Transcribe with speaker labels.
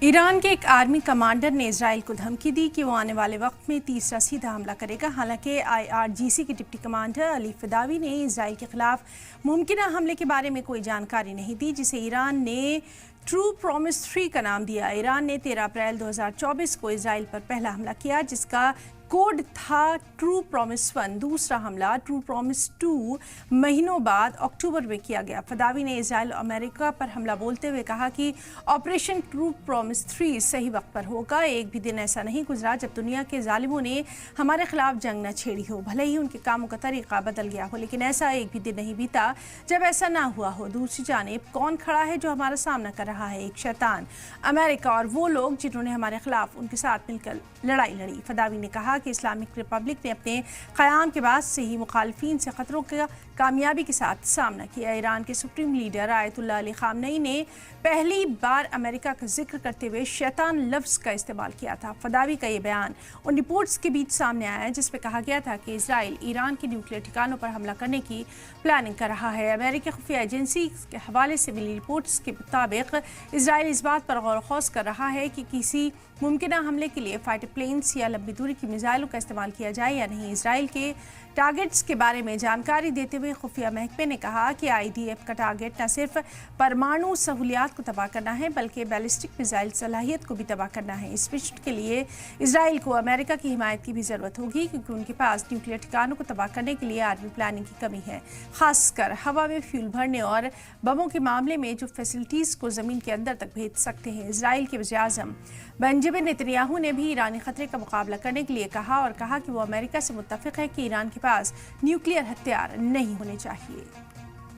Speaker 1: ایران کے ایک army commander نے اسرائیل کو دھمکی دی کہ وہ آنے والے وقت میں تیسرا سیدھا حملہ کرے گا۔ حالانکہ IRGC کے ڈپٹی کمانڈر علی فداوی نے اسرائیل کے خلاف ممکنہ حملے کے بارے میں کوئی جانکاری نہیں دی، جسے ایران نے ٹرو پرومس 3 کا نام دیا۔ ایران نے 13 اپریل 2024 کو اسرائیل پر پہلا حملہ کیا، جس کا کوڈ تھا ٹرو پرومس 1۔ دوسرا حملہ ٹرو پرومس 2 مہینوں بعد اکتوبر میں کیا گیا۔ فداوی نے اسرائیل اور امریکہ پر حملہ بولتے ہوئے کہا کہ آپریشن ٹرو پرومس 3 صحیح وقت پر ہوگا۔ ایک بھی دن ایسا نہیں گزرا جب دنیا کے ظالموں نے ہمارے خلاف جنگ نہ چھیڑی ہو، بھلے ہی ان کے کاموں کا طریقہ بدل گیا ہو، لیکن ایسا ایک بھی دن نہیں بیتا جب ایسا نہ ہوا ہو۔ دوسری جانب کون کھڑا ہے جو ہمارا سامنا کر رہا ہے؟ ایک شیطان، امریکہ اور وہ لوگ جنہوں نے ہمارے خلاف ان کے ساتھ مل کر لڑائی لڑی۔ فداوی نے کہا کہ اسلامک ریپبلک نے اپنے قیام کے بعد سے ہی مخالفین سے خطروں کا کامیابی کے ساتھ سامنا کیا۔ ایران کے سپریم لیڈر آیت اللہ علی خامنئی نے پہلی بار امریکہ کا ذکر کرتے ہوئے شیطان لفظ کا استعمال کیا تھا۔ فداوی کا یہ بیان ان رپورٹس کے بیچ سامنے آیا ہے جس میں کہا گیا تھا کہ اسرائیل ایران کے نیوکلیئر ٹھکانوں پر حملہ کرنے کی پلاننگ کر رہا ہے۔ امریکی خفیہ ایجنسی کے حوالے سے ملی رپورٹس کے مطابق اسرائیل اس بات پر غور و خوض کر رہا ہے کہ کسی ممکنہ حملے کے لیے فائٹر پلینز یا لمبی دوری کی میزائلوں کا استعمال کیا جائے یا نہیں۔ اسرائیل کے ٹارگٹس کے بارے میں جانکاری دیتے ہوئے خفیہ محکمے نے کہا کہ IDF کا ٹارگٹ نہ صرف پرمانو سہولیات کو تباہ کرنا ہے بلکہ بیلسٹک میزائل صلاحیت کو بھی تباہ کرنا ہے۔ اس مشن کے لیے اسرائیل کو امریکہ کی حمایت کی بھی ضرورت ہوگی، کیونکہ ان کے پاس نیوکلیئر ٹھکانوں کو تباہ کرنے کے لیے آرمی پلاننگ کی کمی ہے، خاص کر ہوا میں فیول بھرنے اور بموں کے معاملے میں جو فیسلٹیز کو زمین کے اندر تک بھیج سکتے ہیں۔ اسرائیل کے وزیر اعظم بنجمن نیتنیاہو نے بھی ایرانی خطرے کا مقابلہ کرنے کے لیے کہا کہ وہ امریکہ سے متفق ہے کہ ایران کے پاس نیوکلیئر ہتھیار نہیں ہونے چاہیے۔